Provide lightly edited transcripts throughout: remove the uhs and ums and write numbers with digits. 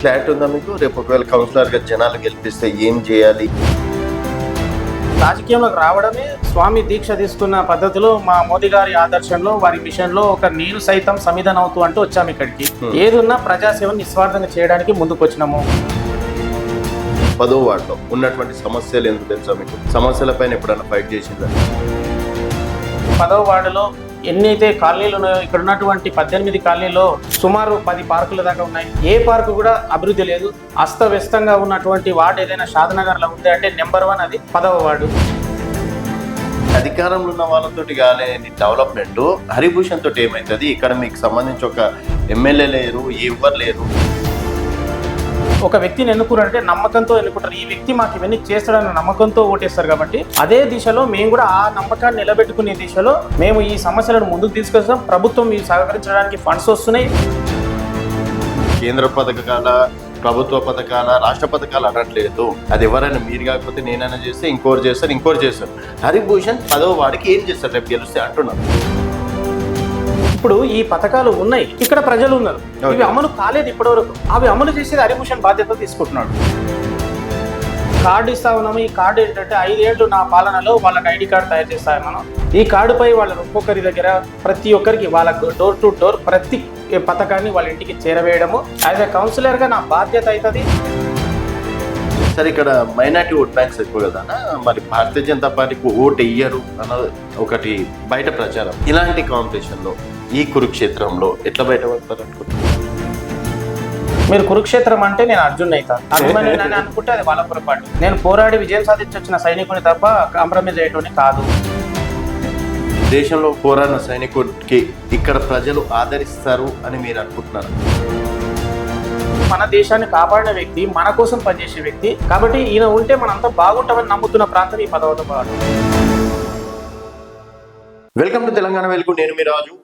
Clarity ఉందా మీకు? రేపు ఒకవేళ కౌన్సిలర్గా జనాలు గెలిపిస్తే ఏం చేయాలి? రాజకీయంలోకి రావడమే స్వామి దీక్ష తీసుకున్న పద్ధతిలో మా మోదీ గారి ఆదర్శంలో వారి మిషన్లో ఒక నేను సైతం సమిధన అవుతూ అంటూ వచ్చాము ఇక్కడికి. ఏదున్నా ప్రజాసేవను నిస్వార్థంగా చేయడానికి ముందుకు వచ్చినాము. 10వ వార్డులో ఉన్నటువంటి సమస్యలు ఎందుకు తెలుసా మీకు? సమస్యల పైన ఎప్పుడైనా ఫైట్ చేసిందా? 10వ వార్డులో ఎన్నైతే కాలనీలు ఉన్నాయో ఇక్కడ ఉన్నటువంటి 18 కాలనీలో సుమారు 10 పార్కుల దాకా ఉన్నాయి. ఏ పార్కు కూడా అభివృద్ధి లేదు. అస్తవ్యస్తంగా ఉన్నటువంటి వార్డు ఏదైనా షాద్నగర్లో ఉంది అంటే నెంబర్ 1 అది 10వ వార్డు. అధికారంలో ఉన్న వాళ్ళతోటి కాలేని డెవలప్మెంట్ హరిభూషణ్ తోటి ఏమవుతుంది? ఇక్కడ మీకు సంబంధించి ఒక ఎమ్మెల్యే లేరు, ఎవరు లేరు. ఒక వ్యక్తిని ఎన్నుకున్నారంటే నమ్మకంతో ఎన్నుకుంటారు. ఈ వ్యక్తి మాకు ఇవన్నీ చేస్తాడన్న నమ్మకంతో ఓటేస్తారు. కాబట్టి అదే దిశలో మేము కూడా ఆ నమ్మకాన్ని నిలబెట్టుకునే దిశలో మేము ఈ సమస్యలను ముందుకు తీసుకొస్తాం. ప్రభుత్వం ఈ సహకరించడానికి ఫండ్స్ వస్తున్నాయి. కేంద్ర పథకాల, ప్రభుత్వ పథకాల, రాష్ట్ర పథకాలు అనట్లేదు. అది ఎవరైనా మీరు కాకపోతే నేనైనా చేస్తే ఇంకోటి చేస్తారు. హరిభూషణ్ 10వ వాడికి ఏం చేస్తారు రేపు గెలిస్తే అంటున్నారు. ఇప్పుడు ఈ పథకాలు ఉన్నాయి, ఇక్కడ ప్రజలు ఉన్నారు. ఇవి అమలు కాలేదు ఇప్పటివరకు. అవి అమలు చేసేది హరిభూషణ్ బాధ్యత తీసుకుంటున్నాడు. కార్డు ఇస్తా ఉన్నాము. ఈ కార్డు ఏంటంటే 5 ఏళ్ళు నా పాలనలో వాళ్ళకి ఐడి కార్డు తయారు చేస్తాయి మనం. ఈ కార్డుపై వాళ్ళ ఒక్కొక్కరి దగ్గర ప్రతి ఒక్కరికి వాళ్ళకు డోర్ టు డోర్ ప్రతి పథకాన్ని వాళ్ళ ఇంటికి చేరవేయడము యాజ్ ఎ కౌన్సిలర్గా నా బాధ్యత అవుతుంది. సరే, ఇక్కడ మైనార్టీ ఓట్ బ్యాంక్స్ ఎక్కువ కదా, మరి భారతీయ జనతా పార్టీకి ఓటు వెయ్యరు అన్నది ఒకటి బయట ప్రచారం. ఇలాంటి కాంపిటీషన్లో ఈ కురుక్షేత్రంలో ఎట్లా బయటపడతారు అనుకుంటున్నారు? మీరు కురుక్షేత్రం అంటే నేను అర్జున్ అవుతాను, అభిమన్యు అని అనుకుంటే అది వాళ్ళ పొరపాటు. నేను పోరాడి విజయం సాధించి వచ్చిన సైనికుని తప్ప కాంప్రమైజ్ అయ్యేటోని కాదు. దేశంలో పోరాడిన సైనికుడికి ఇక్కడ ప్రజలు ఆదరిస్తారు అని మీరు అనుకుంటున్నారు? మన దేశాన్ని కాపాడిన వ్యక్తి, మన కోసం పనిచేసే వ్యక్తి. కాబట్టి ఈయన ఉంటే మనంతా బాగుంటామని నమ్ముతున్న ప్రాంతం ఈ 10వ వార్డు. వెల్కమ్ టు తెలంగాణ వెలుగు. నేను మీ రాజు.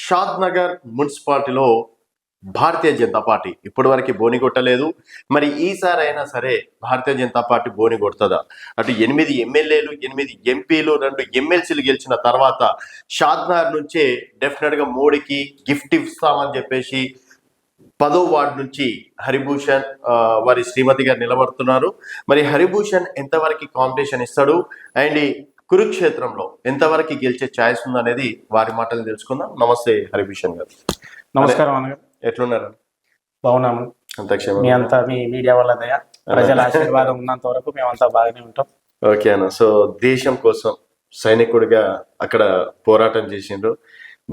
షాద్నగర్ మున్సిపాలిటీలో భారతీయ జనతా పార్టీ ఇప్పటి వరకు బోని కొట్టలేదు. మరి ఈసారి అయినా సరే భారతీయ జనతా పార్టీ బోని కొడుతుందా? అటు 8 ఎమ్మెల్యేలు, 8 ఎంపీలు, 2 ఎమ్మెల్సీలు గెలిచిన తర్వాత షాద్నగర్ నుంచే డెఫినెట్గా మోడీకి గిఫ్ట్ ఇస్తామని చెప్పేసి 10వ వార్డు నుంచి హరిభూషణ్ వారి శ్రీమతి గారు నిలబడుతున్నారు. మరి హరిభూషణ్ ఎంతవరకు కాంపిటీషన్ ఇస్తాడు అండ్ కురుక్షేత్రంలో ఎంతవరకు గెలిచే ఛాయిస్ ఉందనేది వారి మాటలు తెలుసుకుందాం. నమస్తే హరిభూషణ్ గారు. నమస్కారం అన్న. ఎట్లున్నారు? బాగున్నాము. మీ అంతా మీ మీడియా వల్ల దయ, ప్రజల ఆశీర్వాదం ఉన్నంత వరకు మేమంతా బాగానే ఉంటాం. ఓకే అన్న. సో దేశం కోసం సైనికుడిగా అక్కడ పోరాటం చేసిండ్రు.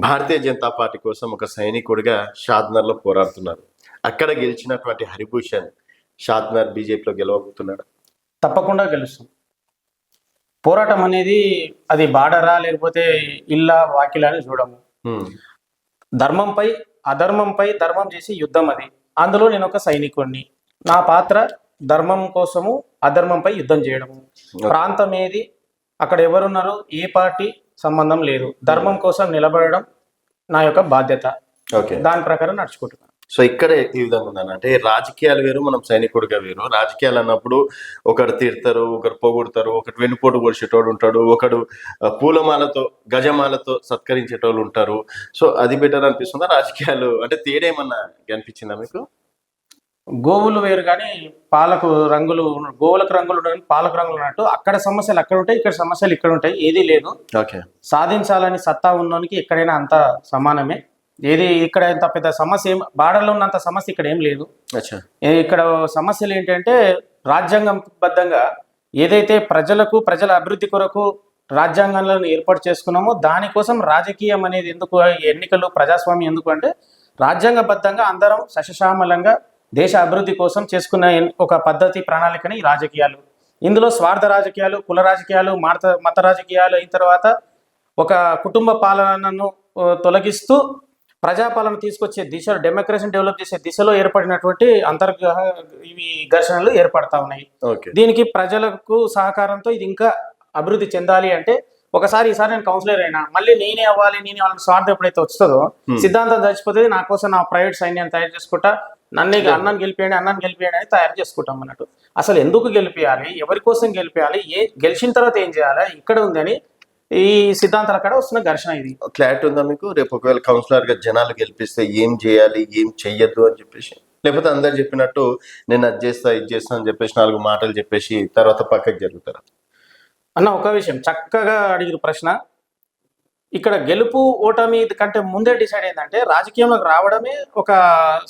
భారతీయ జనతా పార్టీ కోసం ఒక సైనికుడిగా షాద్నగర్లో పోరాడుతున్నారు. అక్కడ గెలిచినటువంటి హరిభూషణ్ షాద్నగర్ బీజేపీలో గెలవబోతున్నాడు. తప్పకుండా గెలుస్తాం. పోరాటం అనేది అది బార్డరా లేకపోతే ఇల్లా వాకిలా అని చూడము. ధర్మంపై అధర్మంపై ధర్మం చేసి యుద్ధం అది. అందులో నేను ఒక సైనికుడిని. నా పాత్ర ధర్మం కోసము అధర్మంపై యుద్ధం చేయడము. ప్రాంతం ఏది, అక్కడ ఎవరున్నారో ఏ పార్టీ సంబంధం లేదు. ధర్మం కోసం నిలబడడం నా యొక్క బాధ్యత. దాని ప్రకారం నడుచుకుంటున్నాను. సో ఇక్కడే ఈ విధంగా ఉందని అంటే రాజకీయాలు వేరు, మనం సైనికుడిగా వేరు. రాజకీయాలు అన్నప్పుడు ఒకరు తిడతారు, ఒకరు పొగుడతారు, ఒకటి వెన్నుపోటు పొడిచేటోడు ఉంటాడు, ఒకడు పూలమాలతో గజమాలతో సత్కరించేటోళ్ళు ఉంటారు. సో అది బెటర్ అనిపిస్తుందా? రాజకీయాలు అంటే తేడా ఏమన్నా కనిపించిందా మీకు? గోవులు వేరు కానీ పాలకు రంగులు, గోవులకు రంగులు ఉంటాయి, పాలకు రంగులు ఉన్నట్టు అక్కడ సమస్యలు అక్కడ ఉంటాయి, ఇక్కడ సమస్యలు ఇక్కడ ఉంటాయి. ఏది లేదు. సాధించాలని సత్తా ఉన్నోనికి ఎక్కడైనా అంత సమానమే. ఏది ఇక్కడ ఇంత పెద్ద సమస్య బార్డర్లో ఉన్నంత సమస్య ఇక్కడ ఏం లేదు. ఇక్కడ సమస్యలు ఏంటంటే రాజ్యాంగబద్ధంగా ఏదైతే ప్రజలకు ప్రజల అభివృద్ధి కొరకు రాజ్యాంగాలను ఏర్పాటు చేసుకున్నామో దానికోసం రాజకీయం అనేది ఎందుకు, ఎన్నికలు ప్రజాస్వామ్యం ఎందుకు అంటే రాజ్యాంగబద్ధంగా అందరం సశశామలంగా దేశ అభివృద్ధి కోసం చేసుకున్న ఒక పద్ధతి ప్రణాళికని ఈ రాజకీయాలు. ఇందులో స్వార్థ రాజకీయాలు, కుల రాజకీయాలు, మత రాజకీయాలు అయిన తర్వాత ఒక కుటుంబ పాలనను తొలగిస్తూ ప్రజాపాలన తీసుకొచ్చే దిశలో, డెమోక్రసీని డెవలప్ చేసే దిశలో ఏర్పడినటువంటి అంతర్గ్రహ ఇవి ఘర్షణలు ఏర్పడతా ఉన్నాయి. దీనికి ప్రజలకు సహకారంతో ఇది ఇంకా అభివృద్ధి చెందాలి అంటే ఈసారి నేను కౌన్సిలర్ అయినా మళ్ళీ నేనే అవ్వాలి స్వార్థం ఎప్పుడైతే వస్తుందో సిద్ధాంతం చచ్చిపోతుంది. నా కోసం నా ప్రైవేట్ సైన్యాన్ని తయారు చేసుకుంటా, అన్నాన్ని గెలిపేయండి అని తయారు చేసుకుంటాం అన్నట్టు. అసలు ఎందుకు గెలిపియాలి, ఎవరి కోసం గెలిపియాలి, గెలిచిన తర్వాత ఏం చేయాలి, ఇక్కడ ఉందని ఈ సిద్ధాంతాల కాడ వస్తున్న ఘర్షణ. ఇది క్లారిటీ ఉందా మీకు? రేపు ఒకవేళ కౌన్సిలర్ గా జనాలు గెలిపిస్తే ఏం చేయాలి, ఏం చెయ్యొద్దు అని చెప్పేసి లేకపోతే అందరు చెప్పినట్టు నేను అది చేస్తా ఇది చేస్తా అని చెప్పేసి 4 మాటలు చెప్పేసి తర్వాత పక్కకి జరుగుతారా? అన్న ఒక విషయం చక్కగా అడిగిన ప్రశ్న. ఇక్కడ గెలుపు ఓటమి కంటే ముందే డిసైడ్ అయిందంటే రాజకీయంలోకి రావడమే ఒక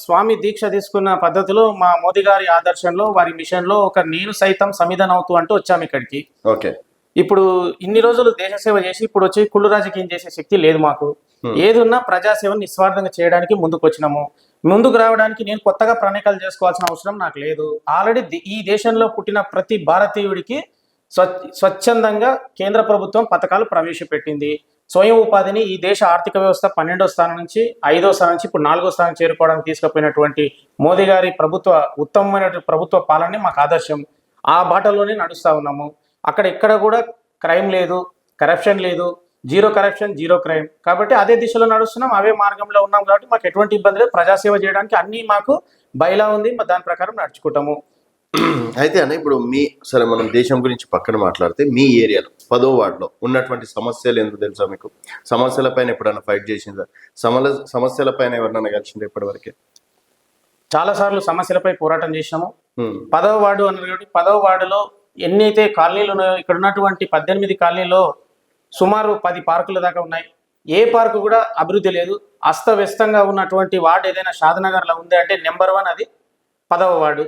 స్వామి దీక్ష తీసుకున్న పద్ధతిలో మా మోదీ గారి ఆదర్శంలో వారి మిషన్లో ఒక నేను సైతం సమిధన అవుతూ అంటూ వచ్చాము ఇక్కడికి. ఓకే. ఇప్పుడు ఇన్ని రోజులు దేశ సేవ చేసి ఇప్పుడు వచ్చి కుళ్ళు రాజకీయం చేసే శక్తి లేదు మాకు. ఏది ఉన్నా ప్రజాసేవను నిస్వార్థంగా చేయడానికి ముందుకు వచ్చినాము. ముందుకు రావడానికి నేను కొత్తగా ప్రణాళికలు చేసుకోవాల్సిన అవసరం నాకు లేదు. ఆల్రెడీ ఈ దేశంలో పుట్టిన ప్రతి భారతీయుడికి స్వచ్ఛందంగా కేంద్ర ప్రభుత్వం పథకాలు ప్రవేశపెట్టింది. స్వయం ఉపాధిని ఈ దేశ ఆర్థిక వ్యవస్థ 12వ స్థానం నుంచి 5వ స్థానం నుంచి ఇప్పుడు 4వ స్థానం చేరుకోవడానికి తీసుకుపోయినటువంటి మోదీ గారి ఉత్తమమైన ప్రభుత్వ పాలనే మాకు ఆదర్శం. ఆ బాటలోనే నడుస్తూ ఉన్నాము. అక్కడ ఎక్కడ కూడా క్రైమ్ లేదు, కరప్షన్ లేదు, జీరో కరప్షన్ జీరో క్రైమ్. కాబట్టి అదే దిశలో నడుస్తున్నాం, అవే మార్గంలో ఉన్నాం. కాబట్టి మాకు ఎటువంటి ఇబ్బంది లేదు. ప్రజాసేవ చేయడానికి అన్నీ మాకు బయలా ఉంది, దాని ప్రకారం నడుచుకుంటాము. అయితే అన్న ఇప్పుడు సరే మనం దేశం గురించి పక్కన మాట్లాడితే మీ ఏరియాలో 10వ వార్డులో ఉన్నటువంటి సమస్యలు ఎందుకు తెలుసా మీకు? సమస్యలపైన ఎప్పుడైనా ఫైట్ చేసిందా? సమస్యలపైన ఎవరినైనా కలిసిందా ఇప్పటివరకే? చాలా సార్లు సమస్యలపై పోరాటం చేసినాము. 10వ వార్డు అన్నారు కాబట్టి 10వ వార్డులో ఎన్నైతే కాలనీలు ఉన్నాయో ఇక్కడ ఉన్నటువంటి 18 కాలనీలో సుమారు 10 పార్కుల దాకా ఉన్నాయి. ఏ పార్కు కూడా అభివృద్ధి లేదు. అస్తవ్యస్తంగా ఉన్నటువంటి వార్డు ఏదైనా షాద్నగర్లో ఉంది అంటే నెంబర్ 1 అది 10వ వార్డు.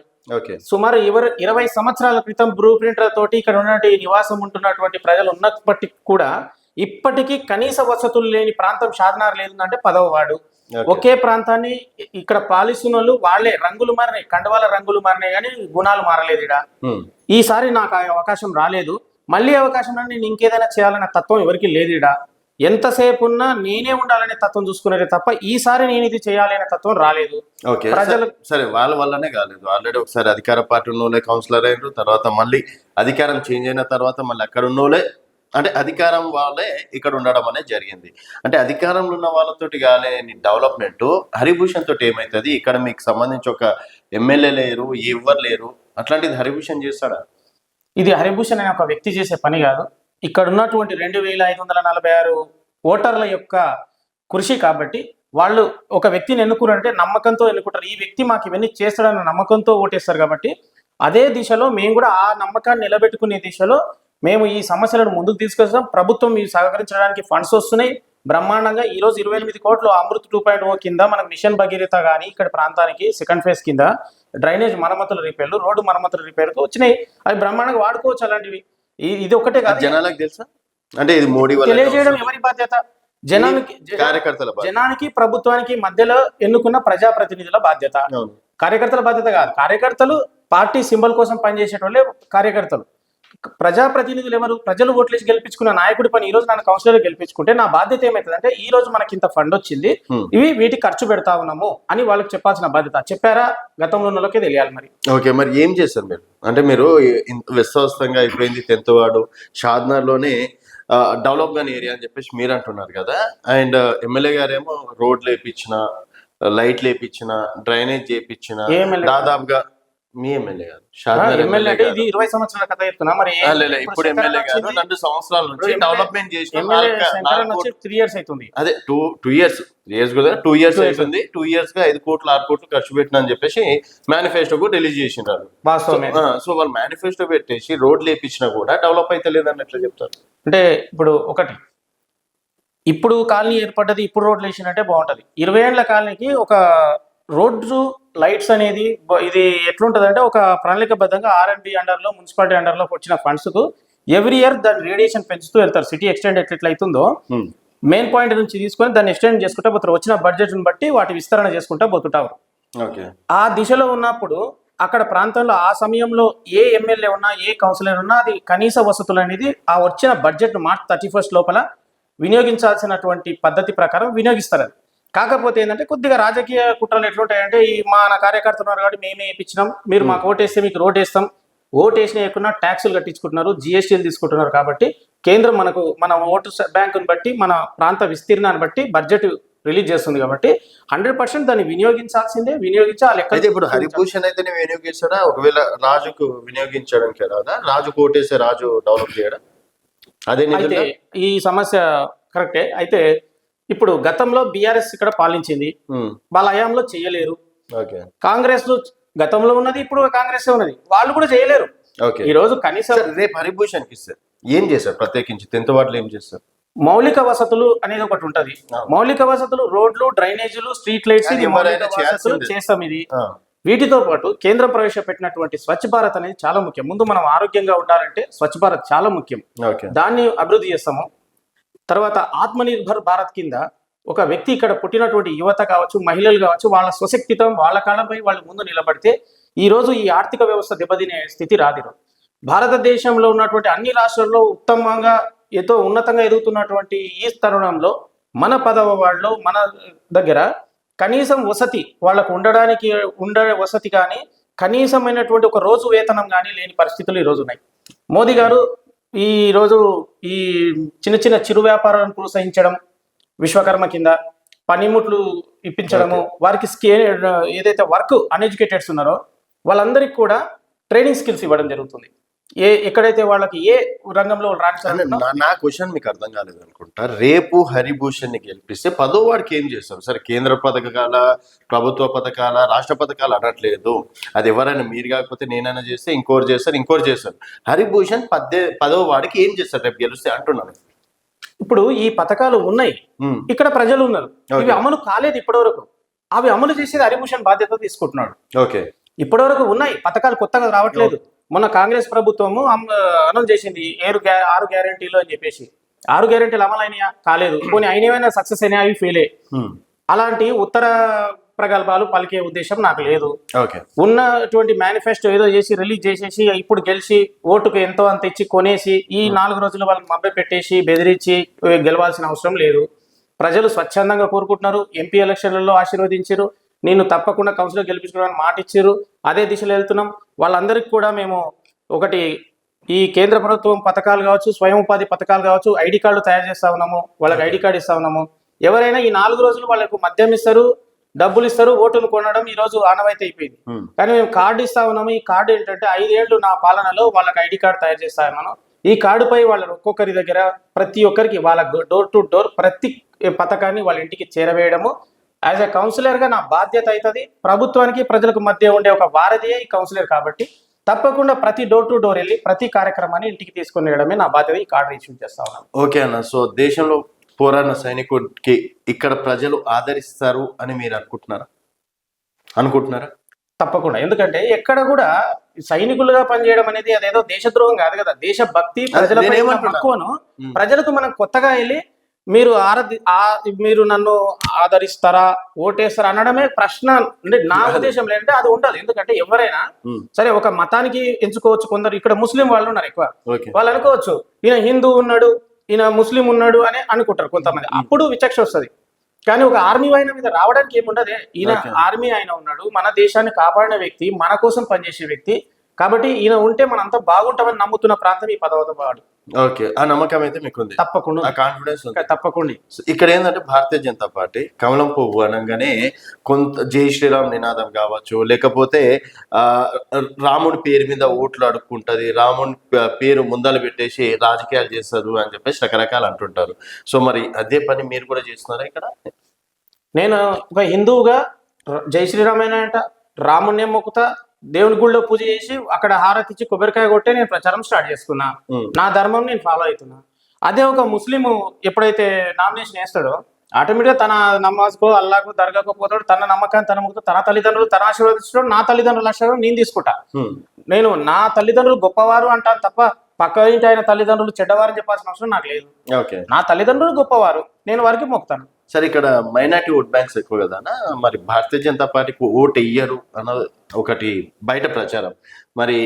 సుమారు 20 సంవత్సరాల క్రితం బ్లూ ప్రింట్ల తోటి ఇక్కడ ఉన్నటువంటి నివాసం ఉంటున్నటువంటి ప్రజలు ఉన్నప్పటికీ కూడా ఇప్పటికీ కనీస వసతులు లేని ప్రాంతం షాద్నగర్ లేదంటే 10వ వార్డు. ఒకే ప్రాంతాన్ని ఇక్కడ పాలిస్తున్న వాళ్ళు వాళ్ళే రంగులు మారినాయి, కండవాల రంగులు మారినాయి, కానీ గుణాలు మారలేదు. ఇక్కడ ఈసారి నాకు అవకాశం రాలేదు. మళ్ళీ అవకాశం నేను ఇంకేదైనా చేయాలనే తత్వం ఎవరికి లేదు. ఇక్కడ ఎంతసేపు ఉన్నా నేనే ఉండాలనే తత్వం చూసుకునేది తప్ప ఈసారి నేను ఇది చేయాలి అనే తత్వం రాలేదు. ప్రజలు సరే వాళ్ళ వల్లనే కాలేదు. ఆల్రెడీ ఒకసారి అధికార పార్టీ ఉన్నోళ్ళే కౌన్సిలర్ అయ్యారు, తర్వాత మళ్ళీ అధికారం చేంజ్ అయిన తర్వాత మళ్ళీ అక్కడ ఉన్నోళ్ళే అంటే అధికారం వాళ్ళే ఇక్కడ ఉండడం అనేది జరిగింది. అంటే అధికారంలో ఉన్న వాళ్ళతోటి కాలేని డెవలప్మెంట్ హరిభూషణ్ తోటి ఏమవుతుంది? ఇక్కడ మీకు సంబంధించి ఒక ఎమ్మెల్యే లేరు, ఎవ్వరు లేరు, అట్లాంటిది హరిభూషణ్ చేస్తాడా? ఇది హరిభూషణ్ అనే ఒక వ్యక్తి చేసే పని కాదు. ఇక్కడ ఉన్నటువంటి 2546 ఓటర్ల యొక్క కృషి. కాబట్టి వాళ్ళు ఒక వ్యక్తిని ఎన్నుకున్నారంటే నమ్మకంతో ఎన్నుకుంటారు. ఈ వ్యక్తి మాకు ఇవన్నీ చేస్తాడన్న నమ్మకంతో ఓటేస్తారు. కాబట్టి అదే దిశలో మేము కూడా ఆ నమ్మకాన్ని నిలబెట్టుకునే దిశలో మేము ఈ సమస్యలను ముందుకు తీసుకొస్తాం. ప్రభుత్వం ఇవి సహకరించడానికి ఫండ్స్ వస్తున్నాయి బ్రహ్మాండంగా. ఈరోజు 28 కోట్లు అమృత్ 2.0 కింద మనకు మిషన్ భగీరథ కానీ ఇక్కడ ప్రాంతానికి సెకండ్ ఫేజ్ కింద డ్రైనేజ్ మరమ్మతుల రిపేర్లు, రోడ్డు మరమ్మతుల రిపేర్కు వచ్చినాయి. అవి బ్రహ్మాండంగా వాడుకోవచ్చు. అలాంటివి ఇది ఒకటే కాదు. జనాలకు తెలుసా? అంటే ఇది మోడీ వల్ల తెలియజేయడం ఎవరి బాధ్యత? జనానికి ప్రభుత్వానికి మధ్యలో ఎన్నుకున్న ప్రజాప్రతినిధుల బాధ్యత. కార్యకర్తల బాధ్యత కాదు. కార్యకర్తలు పార్టీ సింబల్ కోసం పనిచేసేటోళ్ళే కార్యకర్తలు. ప్రజాప్రతినిధులు ఎవరు? ప్రజలు ఓట్లేసి గెలిపించుకున్న నాయకుడి పని. ఈ రోజు నన్ను కౌన్సిలర్ గెలిపించుకుంటే నా బాధ్యత ఏమైతుంది అంటే ఈ రోజు మనకి ఇంత ఫండ్ వచ్చింది, ఇవి వీటికి ఖర్చు పెడతా ఉన్నాము అని వాళ్ళకి చెప్పాల్సిన బాధ్యత. చెప్పారా? గతంలో ఉన్నోళ్ళకే తెలియాలి. మరి ఓకే, మరి ఏం చేశారు మీరు? అంటే మీరు విశ్వస్తంగా అయిపోయింది 10వ వార్డు షాద్నగర్ లోనే డెవలప్ కాని ఏరియా అని చెప్పేసి మీరు అంటున్నారు కదా. అండ్ ఎమ్మెల్యే గారేమో రోడ్లు వేయించిన, లైట్లు వేయించిన, డ్రైనేజ్ చేయించిన, దాదాపుగా మీ ఎమ్మెల్యే గారు ఎమ్మెల్యే అంటే ఇది 20 సంవత్సరాల కథ చెప్తున్నా. మరి ఇప్పుడు ఎమ్మెల్యే గారు 2 సంవత్సరాల నుంచి డెవలప్మెంట్ చేసిన 3 years అవుతుంది. అదే 2 years కదా, 2 years అవుతుంది. 2 years గా 5 కోట్లు 6 కోట్లు ఖర్చు పెట్టిన అని చెప్పేసి మేనిఫెస్టోకు రిలీజ్ చేసినారు. సో వాళ్ళు మేనిఫెస్టో పెట్టేసి రోడ్లు వేయించినా కూడా డెవలప్ అయితే లేదని ఎట్లా చెప్తారు? అంటే ఇప్పుడు కాలనీ ఏర్పడ్డది, ఇప్పుడు రోడ్లు వేసినట్టే బాగుంటది. 20 ఏళ్ల కాలనీకి ఒక రోడ్డు లైట్స్ అనేది ఇది ఎట్లుంటది అంటే ఒక ప్రణాళికబద్ధంగా R&B అండర్లో, మున్సిపాలిటీ అండర్లో వచ్చిన ఫండ్స్ కు ఎవ్రీ ఇయర్ దాని రేడియేషన్ పెంచుతూ వెళ్తారు. సిటీ ఎక్స్టెండ్ ఎట్లయితుందో మెయిన్ పాయింట్ నుంచి తీసుకొని దాన్ని ఎక్స్టెండ్ చేసుకుంటా పోతారు. వచ్చిన బడ్జెట్ ని బట్టి వాటి విస్తరణ చేసుకుంటా పోతుంటారు. ఆ దిశలో ఉన్నప్పుడు అక్కడ ప్రాంతంలో ఆ సమయంలో ఏ ఎమ్మెల్యే ఉన్నా, ఏ కౌన్సిలర్ ఉన్నా అది కనీస వసతులు అనేది ఆ వచ్చిన బడ్జెట్ మార్చ్ 31 లోపల వినియోగించాల్సినటువంటి పద్ధతి ప్రకారం వినియోగిస్తారు. అది కాకపోతే ఏంటంటే కొద్దిగా రాజకీయ కుట్రలు ఎట్లుంటాయంటే మన కార్యకర్తలు ఉన్నారు కాబట్టి మేమే వేయించినాం, మీరు మాకు ఓటేస్తే మీకు రోడ్ వేస్తాం, ఓటేసిన ఎక్కువ ట్యాక్సులు కట్టించుకుంటున్నారు, జిఎస్టీలు తీసుకుంటున్నారు. కాబట్టి కేంద్రం మన ఓటు బ్యాంకుని బట్టి, మన ప్రాంత విస్తీర్ణాన్ని బట్టి బడ్జెట్ రిలీజ్ చేస్తుంది. కాబట్టి 100% దాన్ని వినియోగించాల్సిందే, వినియోగించాలి. ఇప్పుడు హరిభూషణ్ అయితే వినియోగించాడా? ఒకవేళ రాజుకు వినియోగించడానికి కదా, రాజు ఓటేస్తే రాజు డెవలప్ చేయడం అదే. అయితే ఈ సమస్య కరెక్టే. అయితే ఇప్పుడు గతంలో బీఆర్ఎస్ ఇక్కడ పాలించింది, వాళ్ళ హయాంలో చేయలేరు. ఓకే కాంగ్రెస్ గతంలో ఉన్నది, ఇప్పుడు కాంగ్రెస్ ఉన్నది, వాళ్ళు కూడా చేయలేరు. ఓకే ఈ రోజు కనీసం రేపు హరిభూషణ్కి ఇస్తారు, ఏం చేస్తారు ప్రత్యేకించి 10th వార్డులో ఏం చేస్తారు? మౌలిక వసతులు అనేది ఒకటి ఉంటది. మౌలిక వసతులు, రోడ్లు, డ్రైనేజీలు, స్ట్రీట్ లైట్స్, అది ఇది మౌలిక ఎవరైనా వసతులు చేయాల్సిందే. చేస్తాం. ఇది వీటితో పాటు కేంద్రం ప్రవేశపెట్టినటువంటి స్వచ్ఛ భారత్ అనేది చాలా ముఖ్యం. ముందు మనం ఆరోగ్యంగా ఉండాలంటే స్వచ్ఛ భారత్ చాలా ముఖ్యం. ఓకే దాన్ని అభివృద్ధి చేస్తాము. తర్వాత ఆత్మనిర్భర్ భారత్ కింద ఒక వ్యక్తి ఇక్కడ పుట్టినటువంటి యువత కావచ్చు, మహిళలు కావచ్చు, వాళ్ళ స్వశక్తితో వాళ్ళ కాలంపై వాళ్ళు ముందు నిలబడితే ఈ రోజు ఈ ఆర్థిక వ్యవస్థ దెబ్బతినే స్థితి రాదు. భారతదేశంలో ఉన్నటువంటి అన్ని రాష్ట్రాల్లో ఉత్తమంగా ఎంతో ఉన్నతంగా ఎదుగుతున్నటువంటి ఈ తరుణంలో మన 10వ వార్డులో మన దగ్గర కనీసం వసతి, వాళ్ళకు ఉండడానికి ఉండే వసతి కానీ, కనీసమైనటువంటి ఒక రోజు వేతనం కానీ లేని పరిస్థితులు ఈరోజు ఉన్నాయి. మోదీ గారు ఈ రోజు ఈ చిన్న చిన్న చిరు వ్యాపారాలను ప్రోత్సహించడం, విశ్వకర్మ కింద పనిముట్లు ఇప్పించడము, వారికి ఏదైతే వర్క్ అన్ఎడ్యుకేటెడ్స్ ఉన్నారో వాళ్ళందరికీ కూడా ట్రైనింగ్ స్కిల్స్ ఇవ్వడం జరుగుతుంది. ఎక్కడైతే వాళ్ళకి ఏ రంగంలో నా క్వశ్చన్ మీకు అర్థం కాలేదు అనుకుంటా. రేపు హరిభూషణ్ ని గెలిపిస్తే 10వ వార్డుకి ఏం చేస్తారు? సరే, కేంద్ర పథకాల, ప్రభుత్వ పథకాల, రాష్ట్ర పథకాలు అనట్లేదు. అది ఎవరైనా మీరు కాకపోతే నేనైనా చేస్తే ఇంకోరు చేస్తారు. హరిభూషణ్ 10వ వార్డుకి ఏం చేస్తారు రేపు గెలిస్తే అంటున్నాను. ఇప్పుడు ఈ పథకాలు ఉన్నాయి, ఇక్కడ ప్రజలు ఉన్నారు, ఇవి అమలు కాలేదు ఇప్పటి వరకు. అవి అమలు చేసేది హరిభూషణ్ బాధ్యత తీసుకుంటున్నాడు. ఓకే, ఇప్పటి వరకు ఉన్నాయి పథకాలు, కొత్తగా రావట్లేదు. మొన్న కాంగ్రెస్ ప్రభుత్వము అనౌన్స్ చేసింది 6 గ్యారెంటీలు అని చెప్పేసి. 6 గ్యారెంటీలు అమలు అయినాయా? కాలేదు. కొన్ని అయినవైనా సక్సెస్ అయినా అవి ఫెయిల్. అలాంటి ఉత్తర ప్రగల్భాలు పలికే ఉద్దేశం నాకు లేదు. ఉన్నటువంటి మేనిఫెస్టో ఏదో చేసి రిలీజ్ చేసేసి ఇప్పుడు గెలిచి ఓటుకు ఎంతో అంత ఇచ్చి కొనేసి ఈ 4 రోజులు వాళ్ళని మభ్య పెట్టేసి బెదిరించి గెలవాల్సిన అవసరం లేదు. ప్రజలు స్వచ్ఛందంగా కోరుకుంటున్నారు. ఎంపీ ఎలక్షన్లలో ఆశీర్వదించారు, నేను తప్పకుండా కౌన్సిలర్ గెలిపించుకోవడానికి మాట ఇచ్చారు. అదే దిశలో వెళ్తున్నాం. వాళ్ళందరికీ కూడా మేము ఒకటి, ఈ కేంద్ర ప్రభుత్వం పథకాలు కావచ్చు, స్వయం ఉపాధి పథకాలు కావచ్చు, ఐడి కార్డులు తయారు చేస్తా ఉన్నాము, వాళ్ళకి ఐడి కార్డు ఇస్తా ఉన్నాము. ఎవరైనా ఈ 4 రోజులు వాళ్ళకు మద్యం ఇస్తారు, డబ్బులు ఇస్తారు, ఓటును కొనడం ఈ రోజు ఆనవాయితీ అయిపోయింది. కానీ మేము కార్డు ఇస్తా ఉన్నాము. ఈ కార్డు ఏంటంటే 5 ఏళ్లు నా పాలనలో వాళ్ళకి ఐడి కార్డు తయారు చేస్తా ఉన్నాను. ఈ కార్డుపై వాళ్ళ ఒక్కొక్కరి దగ్గర ప్రతి ఒక్కరికి వాళ్ళ డోర్ టు డోర్ ప్రతి పథకాన్ని వాళ్ళ ఇంటికి చేరవేయడము యాజ్ ఎ కౌన్సిలర్ గా నా బాధ్యత అవుతుంది. ప్రభుత్వానికి ప్రజలకు మధ్య ఉండే ఒక వారధియే ఈ కౌన్సిలర్ కాబట్టి తప్పకుండా ప్రతి డోర్ టు డోర్ వెళ్ళి ప్రతి కార్యక్రమాన్ని ఇంటికి తీసుకుని వెళ్ళడమే నా బాధ్యత. ఈ కార్డు ఇష్యూ చేస్తా ఉన్నాను. ఓకే అన్న, సో దేశంలో పోరాడిన సైనికుడికి ఇక్కడ ప్రజలు ఆదరిస్తారు అని మీరు అనుకుంటున్నారా? తప్పకుండా. ఎందుకంటే ఎక్కడ కూడా సైనికులుగా పనిచేయడం అనేది అదేదో దేశద్రోహం కాదు కదా. దేశభక్తి, ప్రజలపై మక్కువను ప్రజలకు మనం కొత్తగా వెళ్ళి మీరు నన్ను ఆదరిస్తారా, ఓటేస్తారా అనడమే ప్రశ్న. అంటే నా ఉద్దేశం లేదంటే అది ఉండదు. ఎందుకంటే ఎవరైనా సరే ఒక మతానికి ఎంచుకోవచ్చు. కొందరు ఇక్కడ ముస్లిం వాళ్ళు ఉన్నారు ఎక్కువ, వాళ్ళు అనుకోవచ్చు ఈయన హిందూ ఉన్నాడు, ఈయన ముస్లిం ఉన్నాడు అని అనుకుంటారు కొంతమంది. అప్పుడు విచక్ష వస్తుంది. కానీ ఒక ఆర్మీ ఆయన మీద రావడానికి ఏముండదే. ఈయన ఆర్మీ ఆయన ఉన్నాడు, మన దేశాన్ని కాపాడిన వ్యక్తి, మన కోసం పనిచేసే వ్యక్తి కాబట్టి ఈయన ఉంటే మనంతా బాగుంటామని నమ్ముతున్న ప్రాంతం ఈ 10వ వార్డు. ఓకే, ఆ నమ్మకం అయితే మీకు ఉంది? తప్పకుండా, కాన్ఫిడెన్స్ ఉంది తప్పకుండా. ఇక్కడ ఏంటంటే భారతీయ జనతా పార్టీ కమలం పువ్వు అనగానే కొంత జై శ్రీరామ్ నినాదం కావచ్చు, లేకపోతే రాముడి పేరు మీద ఓట్లు అడుక్కుంటది, రాముడి పేరు ముందలు పెట్టేసి రాజకీయాలు చేస్తారు అని చెప్పేసి రకరకాలు అంటుంటారు. సో మరి అదే పని మీరు కూడా చేస్తున్నారా ఇక్కడ? నేను ఒక హిందువుగా జై శ్రీరామ్ అయినా రాముడిని మొక్కుతా, దేవుని గుళ్ళో పూజ చేసి అక్కడ హారతి ఇచ్చి కొబ్బరికాయ కొట్టే నేను ప్రచారం స్టార్ట్ చేసుకున్నా. నా ధర్మం నేను ఫాలో అవుతున్నా. అదే ఒక ముస్లిం ఎప్పుడైతే నామినేషన్ వేస్తాడో ఆటోమేటిక్గా తన నమాజ్కో, అల్లాకు, దర్గాకో పోతాడు, తన నమ్మకాన్ని తన ముక్కు, తన తల్లిదండ్రులు తన ఆశీర్వదించడం, నా తల్లిదండ్రుల ఆశీర్వాదం నేను తీసుకుంటా. నేను నా తల్లిదండ్రులు గొప్పవారు అంటాను తప్ప పక్క ఇంటి ఆయన తల్లిదండ్రులు చెడ్డవారని చెప్పాల్సిన అవసరం నాకు లేదు. నా తల్లిదండ్రులు గొప్పవారు, నేను వారికి మొక్కుతాను. సరే, ఇక్కడ మైనార్టీ ఓట్ బ్యాంక్స్ ఎక్కువ కదా, మరి భారతీయ జనతా పార్టీకి ఓటు వెయ్యరు అన్న ఒకటి బయట ప్రచారం. మరి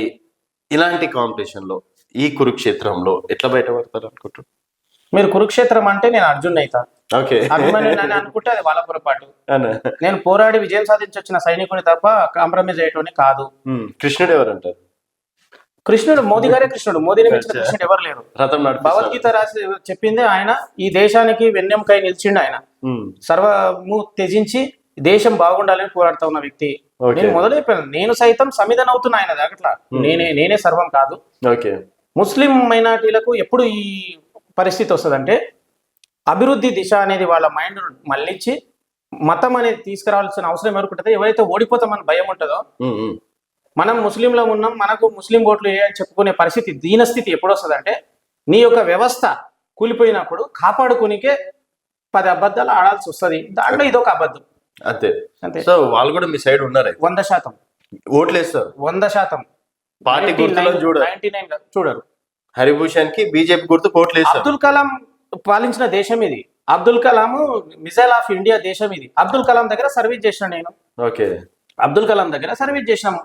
ఇలాంటి కాంపిటీషన్ లో ఈ కురుక్షేత్రంలో ఎట్లా బయటపడతారు అనుకుంటున్నారు మీరు? కురుక్షేత్రం అంటే నేను అర్జున్ అవుతా, ఓకే, అభిమన్యుని అనుకుంటే అది వాళ్ళ పొరపాటు. నేను పోరాడి విజయం సాధించి వచ్చిన సైనికుని తప్ప కాంప్రమైజ్ అయ్యేటోని కాదు. కృష్ణుడు ఎవరు అంటారు? కృష్ణుడు మోదీ గారే కృష్ణుడు. మోదీని మించిన కృష్ణుడు ఎవరు లేరు. భగవద్గీత రాసి చెప్పింది ఆయన. ఈ దేశానికి వెన్నెముకై నిలిచిండు ఆయన. సర్వము త్యజించి దేశం బాగుండాలని పోరాడుతూ ఉన్న వ్యక్తి. నేను మొదలైపోయాను, నేను సైతం సమిధన అవుతున్నా ఆయన దాంట్లో. నేనే సర్వం కాదు. ముస్లిం మైనార్టీలకు ఎప్పుడు ఈ పరిస్థితి వస్తుందంటే అభివృద్ధి దిశ అనేది వాళ్ళ మైండ్ మళ్ళించి మతం అనేది తీసుకురావాల్సిన అవసరం ఎవరికి ఉంటుంది? ఎవరైతే ఓడిపోతామని భయం ఉంటుందో, మనం ముస్లింలో ఉన్నాం, మనకు ముస్లిం ఓట్లు ఏ అని చెప్పుకునే పరిస్థితి, దీనస్థితి ఎప్పుడు వస్తుందంటే నీ యొక్క వ్యవస్థ కూలిపోయినప్పుడు కాపాడుకునికే 10 అబద్ధాలు ఆడాల్సి వస్తుంది. దాంట్లో ఇదొక అబద్ధం. అంతే అంతే. సో వాళ్ళు కూడా మీ సైడ్ ఉన్నారు, 100% ఓట్లు వేస్తారు. 100% పార్టీ గుర్తులో చూడరు, 99 చూడరు. హరిభూషణ్ కి బీజేపీ గుర్తు ఓట్లు వేస్తారు. అబ్దుల్ కలాం పాలించిన దేశం ఇది. Abdul Kalam missile of India దేశం ఇది. అబ్దుల్ కలాం దగ్గర సర్వీస్ చేసిన నేను. ఓకే, అబ్దుల్ కలాం దగ్గర సర్వీస్ చేసినాము.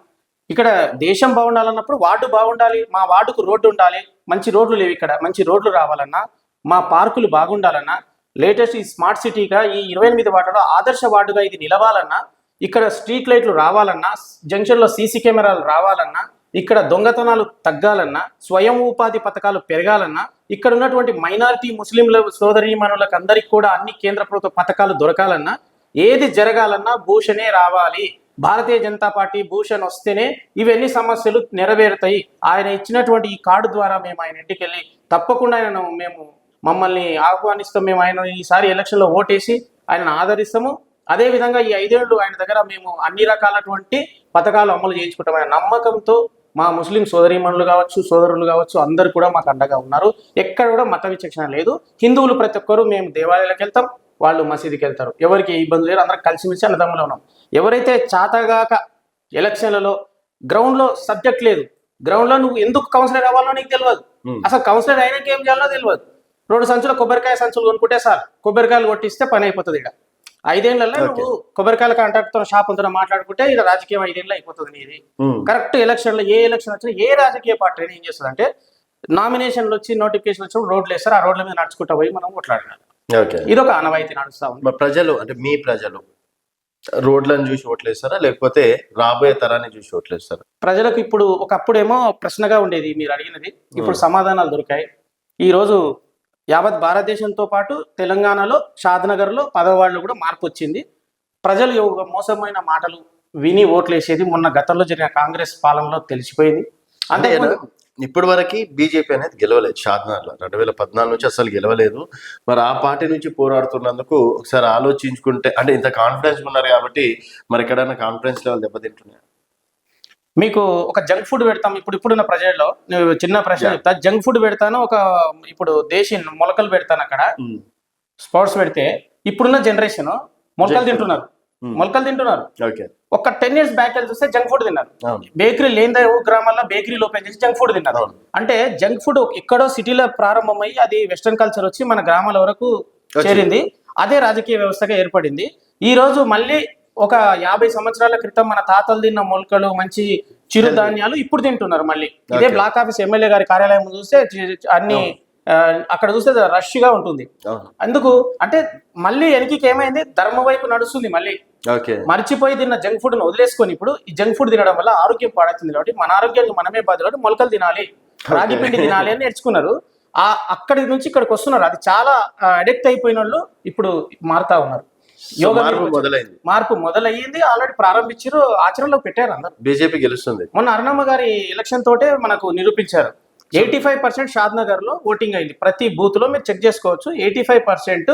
ఇక్కడ దేశం బాగుండాలన్నప్పుడు వార్డు బాగుండాలి, మా వార్డుకు రోడ్డు ఉండాలి. మంచి రోడ్లు లేవు ఇక్కడ, మంచి రోడ్లు రావాలన్నా, మా పార్కులు బాగుండాలన్నా, లేటెస్ట్ ఈ స్మార్ట్ సిటీగా ఈ 28 వార్డులో ఆదర్శ వార్డుగా ఇది నిలవాలన్నా, ఇక్కడ స్ట్రీట్ లైట్లు రావాలన్నా, జంక్షన్లో సీసీ కెమెరాలు రావాలన్నా, ఇక్కడ దొంగతనాలు తగ్గాలన్నా, స్వయం ఉపాధి పథకాలు పెరగాలన్నా, ఇక్కడ ఉన్నటువంటి మైనారిటీ ముస్లింల సోదరీమణులకు అందరికి కూడా అన్ని కేంద్ర ప్రభుత్వ పథకాలు దొరకాలన్నా, ఏది జరగాలన్నా భూషణే రావాలి. భారతీయ జనతా పార్టీ భూషణ్ వస్తేనే ఇవన్నీ సమస్యలు నెరవేరుతాయి. ఆయన ఇచ్చినటువంటి ఈ కార్డు ద్వారా మేము ఆయన ఇంటికి వెళ్ళి తప్పకుండా మేము మమ్మల్ని ఆహ్వానిస్తాం. మేము ఆయన ఈసారి ఎలక్షన్లో ఓటేసి ఆయనను ఆదరిస్తాము. అదేవిధంగా ఈ 5 ఏళ్ళు ఆయన దగ్గర మేము అన్ని రకాలటువంటి పథకాలు అమలు చేయించుకుంటాం అనే నమ్మకంతో మా ముస్లిం సోదరీమణులు కావచ్చు, సోదరులు కావచ్చు, అందరు కూడా మాకు అండగా ఉన్నారు. ఎక్కడ కూడా మత విచక్షణ లేదు. హిందువులు ప్రతి ఒక్కరు మేము దేవాలయాలకు వెళ్తాం, వాళ్ళు మసీదుకి వెళ్తారు. ఎవరికి ఇబ్బంది లేదు, అందరం కలిసిమెలిసి అన్నదమ్ములు ఉన్నాం. ఎవరైతే చాతగాక ఎలక్షన్లలో గ్రౌండ్లో సబ్జెక్ట్ లేదు, గ్రౌండ్లో నువ్వు ఎందుకు కౌన్సిలర్ అవ్వాలో నీకు తెలియదు, అసలు కౌన్సిలర్ అయినాక ఏం చేయాలో తెలియదు. 2 సంచుల కొబ్బరికాయ సంచులు కొనుక్కుంటే సార్ కొబ్బరికాయలు కొట్టిస్తే పని అయిపోతుంది. ఇక్కడ 5 ఏళ్లలో నువ్వు కొబ్బరికాయల కాంట్రాక్ట్తో షాప్ అంతా మాట్లాడుకుంటే ఇక్కడ రాజకీయం 5 ఏళ్ళు అయిపోతుంది నీది. కరెక్ట్ ఎలక్షన్లో ఏ ఎలక్షన్ వచ్చినా ఏ రాజకీయ పార్టీ ఏం చేస్తుంది అంటే నామినేషన్లు వచ్చి నోటిఫికేషన్ వచ్చి రోడ్లు వేస్తారు, ఆ రోడ్ల మీద నడుచుకుంటా పోయి మనం కొట్లాడాలి. ఇదొక ఆనవాయితీ నడుస్తా ఉంది. ప్రజలు అంటే మీ ప్రజలు రోడ్లను చూసి ఓట్లేస్తారా, లేకపోతే రాబోయే తరాన్ని చూసి ఓట్లేస్తారా? ప్రజలకు ఇప్పుడు ఒకప్పుడేమో ప్రశ్నగా ఉండేది మీరు అడిగినది, ఇప్పుడు సమాధానాలు దొరికాయి. ఈరోజు యావత్ భారతదేశంతో పాటు తెలంగాణలో షాద్నగర్లో 10వ వార్డులో కూడా మార్పు వచ్చింది. ప్రజలు మోసమైన మాటలు విని ఓట్లేసేది మొన్న గతంలో జరిగిన కాంగ్రెస్ పాలనలో తెలిసిపోయింది. అంటే ఇప్పటి వరకు బీజేపీ అనేది గెలవలేదు షాద్నగర్లో. 2014 నుంచి అసలు గెలవలేదు. మరి ఆ పార్టీ నుంచి పోరాడుతున్నందుకు ఒకసారి ఆలోచించుకుంటే, అంటే ఇంత కాన్ఫిడెన్స్ ఉన్నారు కాబట్టి మరి ఎక్కడైనా కాన్ఫిడెన్స్ లెవెల్ దెబ్బతింటున్నాయి. మీకు ఒక జంక్ ఫుడ్ పెడతాం ఇప్పుడున్న ప్రజల్లో, చిన్న ప్రశ్న చెప్తా. జంక్ ఫుడ్ పెడతాను, ఒక ఇప్పుడు దేశీ మొలకలు పెడతాను. అక్కడ స్పోర్ట్స్ పెడితే ఇప్పుడున్న జనరేషన్ మొలకలు తింటున్నారు. ఒక 10 years బ్యాక్ వెళ్ళి చూస్తే జంక్ ఫుడ్ తిన్నారు. బేకరీ లేని గ్రామాల్లో బేకరీలు ఓపెన్ చేసి జంక్ ఫుడ్ తిన్నారు. అంటే జంక్ ఫుడ్ ఎక్కడో సిటీలో ప్రారంభమయ్యి అది వెస్టర్న్ కల్చర్ వచ్చి మన గ్రామాల వరకు చేరింది. అదే రాజకీయ వ్యవస్థగా ఏర్పడింది. ఈ రోజు మళ్ళీ ఒక 50 సంవత్సరాల క్రితం మన తాతలు తిన్న మొలకలు, మంచి చిరుధాన్యాలు ఇప్పుడు తింటున్నారు మళ్ళీ. ఇదే బ్లాక్ ఆఫీస్ ఎమ్మెల్యే గారి కార్యాలయం చూస్తే అన్ని అక్కడ చూస్తే రష్ గా ఉంటుంది. అందుకు అంటే మళ్ళీ వెనక్కి ఏమైంది, ధర్మ వైపు నడుస్తుంది. మళ్ళీ మర్చిపోయి తిన్న జంక్ ఫుడ్ ను వదిలేసుకొని ఇప్పుడు ఈ జంక్ ఫుడ్ తినడం వల్ల ఆరోగ్యం పాడవుతుంది. కాబట్టి మన ఆరోగ్యానికి మనమే బాధ్యులు. మొలకలు తినాలి, రాగి పిండి తినాలి అని నేర్చుకున్నారు. అక్కడి నుంచి ఇక్కడికి వస్తున్నారు. అది చాలా అడిక్ట్ అయిపోయిన వాళ్ళు ఇప్పుడు మారుతా ఉన్నారు. యోగా మార్పు మొదలయ్యింది, ఆల్రెడీ ప్రారంభించారు, ఆచరణలో పెట్టారు. అందరు బీజేపీ గెలుస్తుంది. మొన్న అరుణమ్మ గారి ఎలక్షన్ తోటే మనకు నిరూపించారు. 85% షాద్నగర్ లో ఓటింగ్ అయింది. ప్రతి బూత్ లో మీరు చెక్ చేసుకోవచ్చు. 85%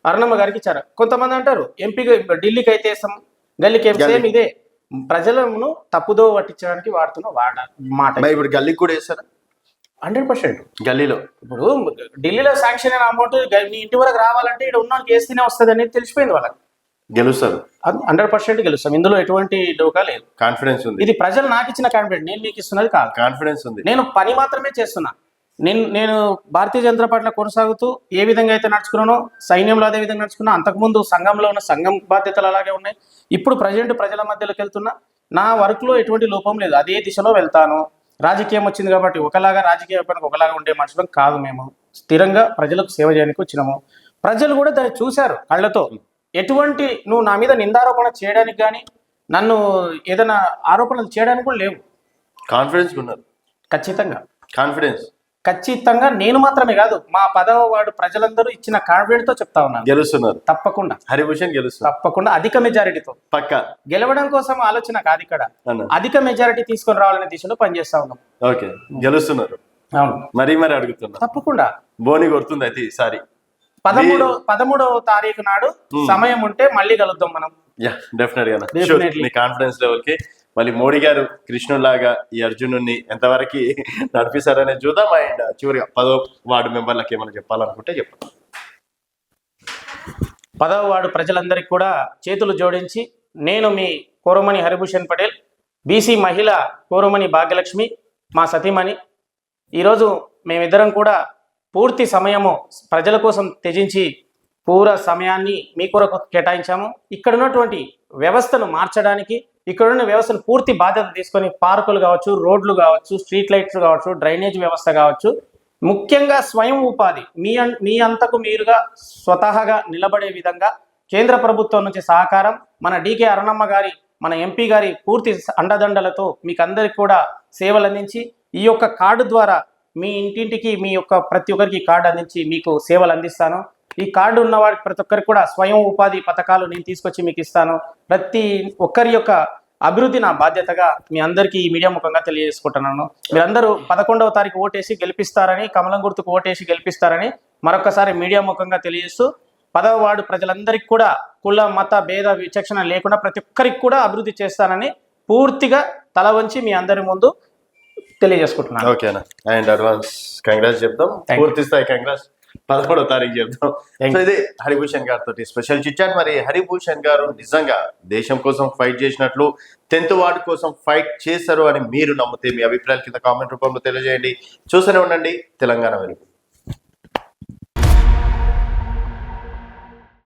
అరుణమ్మ గారికి ఇచ్చారు. కొంతమంది అంటారు ఎంపీగా ఢిల్లీకి అయితే గల్లీకి సేమ్ ఇదే. ప్రజలను తప్పుదో పట్టించడానికి వాడుతున్న మాట. ఇప్పుడు గల్లీకి కూడా వేస్తారా? 100% గల్లీలో. ఇప్పుడు ఢిల్లీలో శాంక్షన్ అయిన అమౌంట్ నీ ఇంటి వరకు రావాలంటే ఇక్కడ ఉన్న వేస్తేనే వస్తుంది అనేది తెలిసిపోయింది వాళ్ళకి. గెలుస్తారు, 100% గెలుస్తాం. ఇందులో ఎటువంటి డోకా లేదు. కాన్ఫిడెన్స్ ఉంది. ఇది ప్రజలు నాకు ఇచ్చిన కాన్ఫిడెన్స్, నేను మీకు ఇస్తున్నది కాదు. కాన్ఫిడెన్స్ ఉంది. నేను పని మాత్రమే చేస్తున్నా. నేను భారతీయ జనతా పార్టీలో కొనసాగుతూ ఏ విధంగా అయితే నడుచుకున్నానో, సైన్యంలో అదే విధంగా నడుచుకున్నా. అంతకుముందు సంఘంలో ఉన్న సంఘం బాధ్యతలు అలాగే ఉన్నాయి. ఇప్పుడు ప్రజెంట్ ప్రజల మధ్యలోకి వెళ్తున్నా. నా వర్క్ లో ఎటువంటి లోపం లేదు. అదే దిశలో వెళ్తాను. రాజకీయం వచ్చింది కాబట్టి ఒకలాగా రాజకీయ పనికి ఒకలాగా ఉండే మనుషులం కాదు. మేము స్థిరంగా ప్రజలకు సేవ చేయడానికి వచ్చినాము. ప్రజలు కూడా దాన్ని చూశారు కళ్ళతో. ఎటువంటి నువ్వు నా మీద నిందారోపణ చేయడానికి కానీ, నన్ను ఏదైనా ఆరోపణలు చేయడానికి కూడా లేవు. కాన్ఫిడెన్స్ ఉన్నారు. ఖచ్చితంగా నేను మాత్రమే కాదు, మా 10వ వార్డు ప్రజలందరూ ఇచ్చిన కాన్ఫిడెన్స్ తో చెప్తా ఉన్నాను. గెలుస్తున్నారు తప్పకుండా. హరిభూషణ్ గెలుస్తారు తప్పకుండా, అధిక మెజారిటీతో. పక్కా గెలవడం కోసం ఆలోచన కాదు, ఇక్కడ అధిక మెజారిటీ తీసుకొని రావాలనే దిశలో పనిచేస్తా ఉన్నాం. ఓకే, గెలుస్తున్నారు. అవును, మరి అడుగుతున్నా. తప్పకుండా బోని కొడుతుంది అయితే ఈసారి. 13వ తారీఖు నాడు సమయం ఉంటే మళ్ళీ కలుద్దాం మనం. యా డెఫినెట్ గా Definitely. మీ కాన్ఫిడెన్స్ లెవెల్ కి మళ్ళీ మోడీ గారు కృష్ణులాగా ఈ అర్జునుడిని ఎంతవరకు నడిపిస్తారనే చూద్దాం. అండ్ చివరిగా 10వ వార్డు మెంబర్లకి ఏమైనా చెప్పాలనుకుంటే చెప్పండి. 10వ వార్డు ప్రజలందరికీ కూడా చేతులు జోడించి, నేను మీ కోరమణి హరిభూషణ్ పటేల్, బీసీ మహిళ కోరమణి భాగ్యలక్ష్మి, మా సతీమణి, ఈరోజు మేమిద్దరం కూడా పూర్తి సమయము ప్రజల కోసం త్యజించి పూర సమయాన్ని మీ కొరకు కేటాయించాము. ఇక్కడ ఉన్నటువంటి వ్యవస్థను మార్చడానికి, ఇక్కడ ఉన్న వ్యవస్థను పూర్తి బాధ్యత తీసుకొని పార్కులు కావచ్చు, రోడ్లు కావచ్చు, స్ట్రీట్ లైట్స్ కావచ్చు, డ్రైనేజ్ వ్యవస్థ కావచ్చు, ముఖ్యంగా స్వయం ఉపాధి మీ అంతకు మీరుగా స్వతహాగా నిలబడే విధంగా కేంద్ర ప్రభుత్వం నుంచి సహకారం, మన డికే అరుణమ్మ గారి, మన ఎంపీ గారి పూర్తి అండదండలతో మీకు అందరికి కూడా సేవలు అందించి, ఈ యొక్క కార్డు ద్వారా మీ ఇంటింటికి మీ యొక్క ప్రతి ఒక్కరికి కార్డు అందించి మీకు సేవలు అందిస్తాను. ఈ కార్డు ఉన్న వారికి ప్రతి ఒక్కరికి కూడా స్వయం ఉపాధి పథకాలు నేను తీసుకొచ్చి మీకు ఇస్తాను. ప్రతి ఒక్కరి యొక్క అభివృద్ధి నా బాధ్యతగా మీ అందరికీ ఈ మీడియా ముఖంగా తెలియజేసుకుంటున్నాను. మీరందరూ 11వ తారీఖు ఓటేసి గెలిపిస్తారని, కమలం గుర్తుకు ఓటేసి గెలిపిస్తారని మరొకసారి మీడియా ముఖంగా తెలియజేస్తూ, 10వ వార్డు ప్రజలందరికీ కూడా కుల మత భేద విచక్షణ లేకుండా ప్రతి ఒక్కరికి కూడా అభివృద్ధి చేస్తానని పూర్తిగా తల వంచి మీ అందరి ముందు తెలియజేసుకుంటున్నాను. ఓకేనా. అండ్ అడ్వాన్స్ కంగ్రాట్స్ చెప్తాం, పూర్తి స్థాయి కంగ్రాట్స్ 11వ తారీఖు చెప్తాం. సో ఇది హరిభూషణ్ గారితో స్పెషల్ చిట్చాట్. మరి హరిభూషణ్ గారు నిజంగా దేశం కోసం ఫైట్ చేసినట్లు 10th వార్డు కోసం ఫైట్ చేశారు అని మీరు నమ్మితే మీ అభిప్రాయాలు కింద కామెంట్ రూపంలో తెలియజేయండి. చూస్తూనే ఉండండి తెలంగాణ వెలుగు.